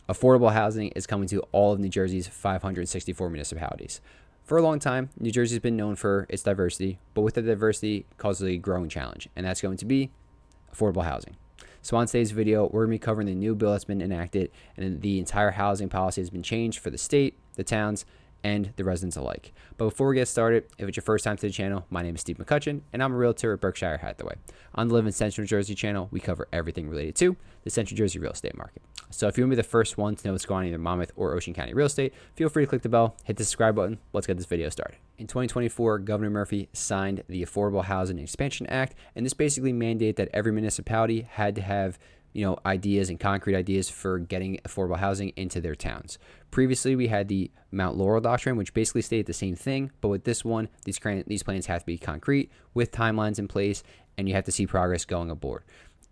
Affordable housing is coming to all of New Jersey's 564 municipalities. For a long time, New Jersey's been known for its diversity, but with the diversity comes a growing challenge, and that's going to be affordable housing. So on today's video, we're going to be covering the new bill that's been enacted, and the entire housing policy has been changed for the state, the towns, and the residents alike. But before we get started, if it's your first time to the channel, my name is Steve McCutcheon, and I'm a realtor at Berkshire Hathaway. On the Live in Central New Jersey channel, we cover everything related to the Central Jersey real estate market. So if you want to be the first one to know what's going on in either Monmouth or Ocean County real estate, feel free to click the bell, hit the subscribe button. Let's get this video started. In 2024, Governor Murphy signed the Affordable Housing Expansion Act, and this basically mandated that every municipality had to have ideas and concrete ideas for getting affordable housing into their towns. Previously, we had the Mount Laurel Doctrine, which basically stated the same thing, but with this one, these plans have to be concrete with timelines in place, and you have to see progress going aboard.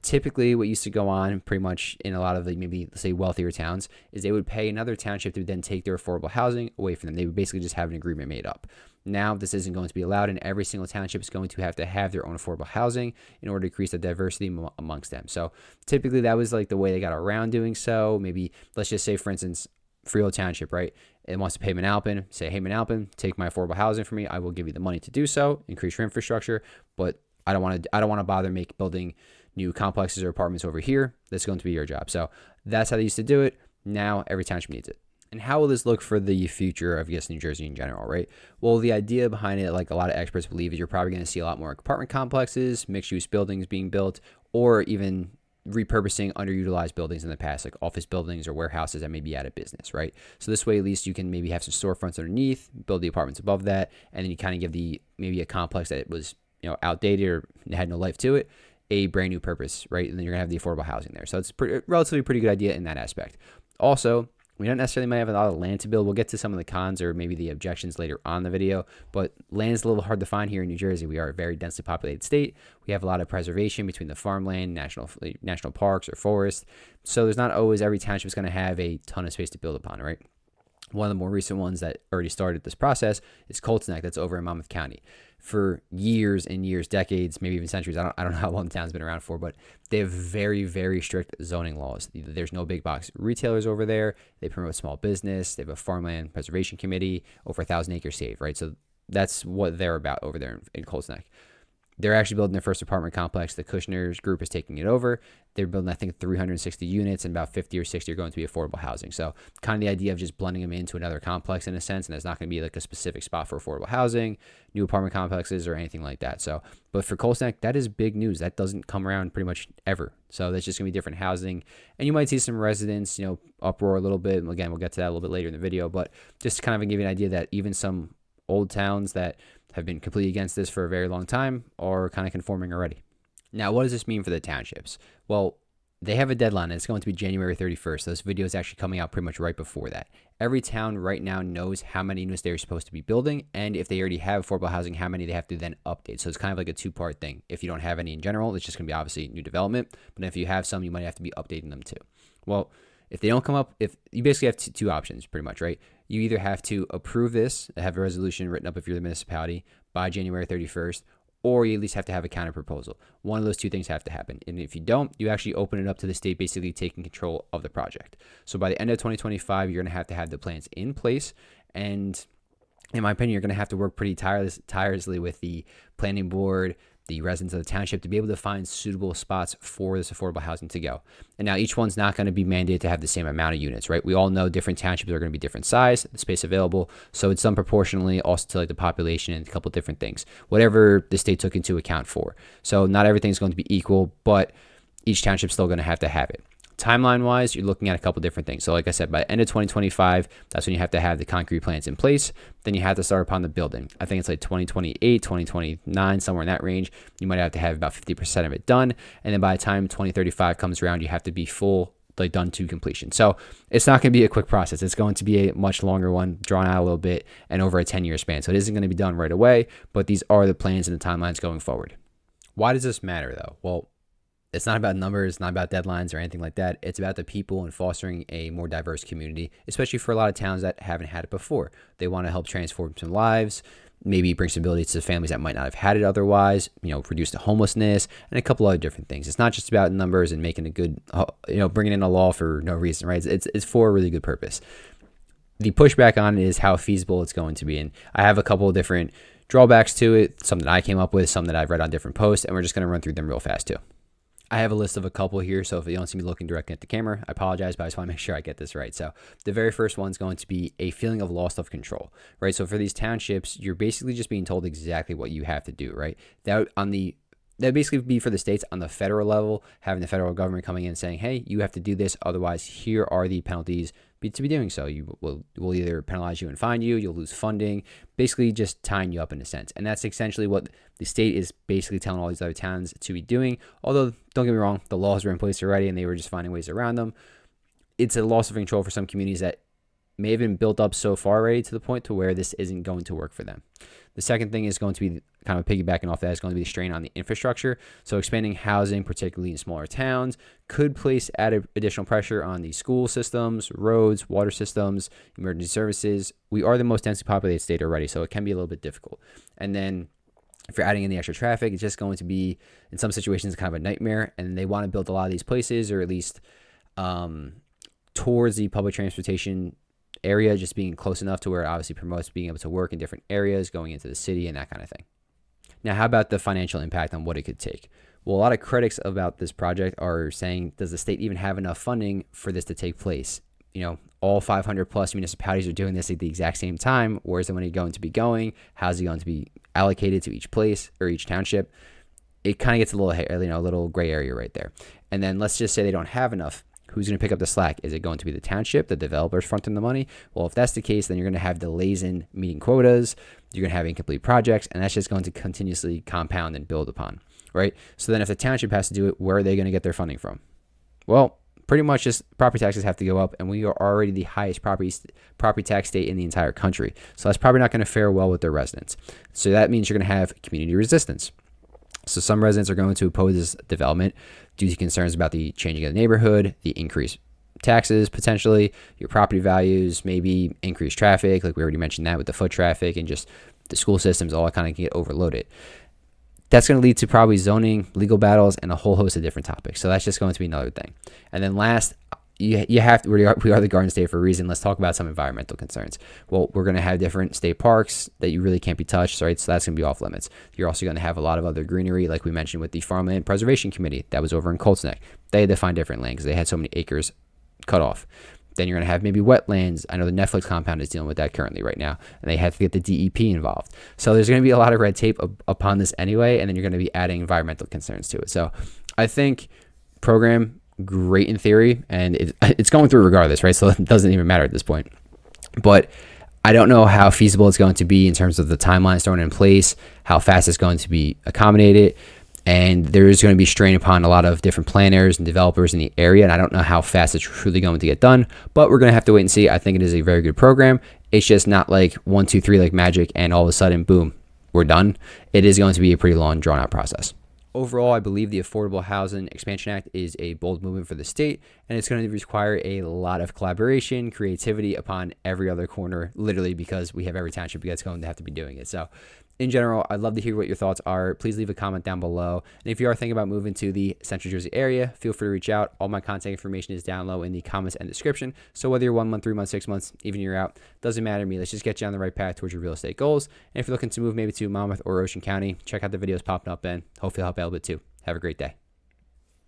Typically, what used to go on pretty much in a lot of the maybe, let's say, wealthier towns is they would pay another township to then take their affordable housing away from them. They would basically just have an agreement made up. Now, this isn't going to be allowed, and every single township is going to have their own affordable housing in order to increase the diversity amongst them. So typically, that was like the way they got around doing so. Maybe, let's just say, for instance, Freehold Township, right? It wants to pay Manalapan, say, hey, Manalapan, take my affordable housing for me. I will give you the money to do so, increase your infrastructure, but I don't want to bother building new complexes or apartments over here. That's going to be your job. So that's how they used to do it. Now every township needs it. And how will this look for the future of, New Jersey in general, right? Well, the idea behind it, like a lot of experts believe, is you're probably going to see a lot more apartment complexes, mixed-use buildings being built, or even repurposing underutilized buildings in the past, like office buildings or warehouses that may be out of business, right? So this way, at least you can maybe have some storefronts underneath, build the apartments above that, and then you kind of give maybe a complex that was outdated or had no life to it a brand new purpose, right? And then you're gonna have the affordable housing there. So it's relatively pretty good idea in that aspect. Also, we don't necessarily might have a lot of land to build. We'll get to some of the cons or maybe the objections later on in the video, but land is a little hard to find here in New Jersey. We are a very densely populated state. We have a lot of preservation between the farmland, national parks or forests. So there's not always every township is going to have a ton of space to build upon, right? One of the more recent ones that already started this process is Colts Neck, that's over in Monmouth County. For years and years, decades, maybe even centuries, I don't know how long the town's been around for, but they have very, very strict zoning laws. There's no big box retailers over there. They promote small business. They have a farmland preservation committee, over 1,000 acres saved, right? So that's what they're about over there in Colts Neck. They're actually building their first apartment complex. The Kushner's group is taking it over. They're building, I think, 360 units, and about 50 or 60 are going to be affordable housing. So kind of the idea of just blending them into another complex in a sense, and there's not going to be like a specific spot for affordable housing, new apartment complexes, or anything like that. So, but for Colts Neck, that is big news. That doesn't come around pretty much ever. So that's just going to be different housing. And you might see some residents, uproar a little bit. And again, we'll get to that a little bit later in the video, but just to kind of give you an idea that even some old towns that have been completely against this for a very long time are kind of conforming already. Now, what does this mean for the townships? Well, they have a deadline, and it's going to be January 31st. So this video is actually coming out pretty much right before that. Every town right now knows how many units they're supposed to be building, and if they already have affordable housing, how many they have to then update. So it's kind of like a two-part thing. If you don't have any in general, it's just going to be obviously new development. But if you have some, you might have to be updating them too. Well, if they don't come up, if you basically have two options pretty much, right? You either have to approve this, have a resolution written up if you're the municipality by January 31st, or you at least have to have a counter proposal. One of those two things have to happen. And if you don't, you actually open it up to the state basically taking control of the project. So by the end of 2025, you're going to have the plans in place. And in my opinion, you're going to have to work pretty tirelessly with the planning board, the residents of the township, to be able to find suitable spots for this affordable housing to go. And now each one's not going to be mandated to have the same amount of units, right? We all know different townships are going to be different size, the space available. So it's done proportionally also to like the population and a couple different things, whatever the state took into account for. So not everything's going to be equal, but each township's still going to have it. Timeline wise, you're looking at a couple different things. So like I said, by the end of 2025, that's when you have to have the concrete plans in place. Then you have to start upon the building. I think it's like 2028, 2029, somewhere in that range. You might have to have about 50% of it done. And then by the time 2035 comes around, you have to be done to completion. So it's not going to be a quick process. It's going to be a much longer one, drawn out a little bit and over a 10-year span. So it isn't going to be done right away, but these are the plans and the timelines going forward. Why does this matter though? Well, it's not about numbers, not about deadlines or anything like that. It's about the people and fostering a more diverse community, especially for a lot of towns that haven't had it before. They want to help transform some lives, maybe bring stability to families that might not have had it otherwise, reduce the homelessness, and a couple other different things. It's not just about numbers and making a good, bringing in a law for no reason, right? It's for a really good purpose. The pushback on it is how feasible it's going to be. And I have a couple of different drawbacks to it, some that I came up with, some that I've read on different posts, and we're just going to run through them real fast too. I have a list of a couple here, so if you don't see me looking directly at the camera, I apologize, but I just want to make sure I get this right. So the very first one is going to be a feeling of loss of control, right? So for these townships, you're basically just being told exactly what you have to do, right? That basically be for the states on the federal level, having the federal government coming in and saying, hey, you have to do this, otherwise here are the penalties to be doing so. You will either penalize you and fine you, you'll lose funding, basically just tying you up in a sense. And that's essentially what the state is basically telling all these other towns to be doing. Although, don't get me wrong, the laws were in place already and they were just finding ways around them. It's a loss of control for some communities that may have been built up so far already to the point to where this isn't going to work for them. The second thing is going to be kind of piggybacking off that is going to be the strain on the infrastructure. So expanding housing, particularly in smaller towns, could place added additional pressure on the school systems, roads, water systems, emergency services. We are the most densely populated state already, so it can be a little bit difficult. And then if you're adding in the extra traffic, it's just going to be, in some situations, kind of a nightmare. And they want to build a lot of these places, or at least towards the public transportation area, just being close enough to where it obviously promotes being able to work in different areas, going into the city and that kind of thing. Now, how about the financial impact on what it could take? Well, a lot of critics about this project are saying, does the state even have enough funding for this to take place? All 500 plus municipalities are doing this at the exact same time. Where's the money going to be going? How's it going to be allocated to each place or each township? It kind of gets a little gray area right there. And then let's just say they don't have enough. Who's going to pick up the slack? Is it going to be the township, the developers fronting the money? Well, if that's the case, then you're going to have delays in meeting quotas. You're going to have incomplete projects, and that's just going to continuously compound and build upon, right? So then if the township has to do it, where are they going to get their funding from? Well, pretty much just property taxes have to go up, and we are already the highest property tax state in the entire country. So that's probably not going to fare well with their residents. So that means you're going to have community resistance. So some residents are going to oppose this development due to concerns about the changing of the neighborhood, the increased taxes, potentially, your property values, maybe increased traffic, like we already mentioned that with the foot traffic, and just the school systems all kind of get overloaded. That's going to lead to probably zoning, legal battles, and a whole host of different topics. So that's just going to be another thing. And then last, you have to, we are the Garden State for a reason. Let's talk about some environmental concerns. Well, we're going to have different state parks that you really can't be touched, right? So that's going to be off limits. You're also going to have a lot of other greenery, like we mentioned with the Farmland Preservation Committee that was over in Colts Neck. They had to find different land because they had so many acres cut off. Then you're going to have maybe wetlands. I know the Netflix compound is dealing with that currently right now, and they have to get the DEP involved. So there's going to be a lot of red tape upon this anyway, and then you're going to be adding environmental concerns to it. So I think program, great in theory, and it's going through regardless, right? So it doesn't even matter at this point. But I don't know how feasible it's going to be in terms of the timelines thrown in place, how fast it's going to be accommodated. And there is going to be strain upon a lot of different planners and developers in the area. And I don't know how fast it's truly going to get done, but we're going to have to wait and see. I think it is a very good program. It's just not like 1, 2, 3 like magic and all of a sudden, boom, we're done. It is going to be a pretty long, drawn out process. Overall, I believe the Affordable Housing Expansion Act is a bold movement for the state, and it's going to require a lot of collaboration, creativity upon every other corner, literally, because we have every township that's going to have to be doing it. So in general, I'd love to hear what your thoughts are. Please leave a comment down below. And if you are thinking about moving to the Central Jersey area, feel free to reach out. All my contact information is down low in the comments and description. So whether you're 1 month, 3 months, 6 months, even you're out, doesn't matter to me. Let's just get you on the right path towards your real estate goals. And if you're looking to move maybe to Monmouth or Ocean County, check out the videos popping up and hopefully I'll help out a bit too. Have a great day.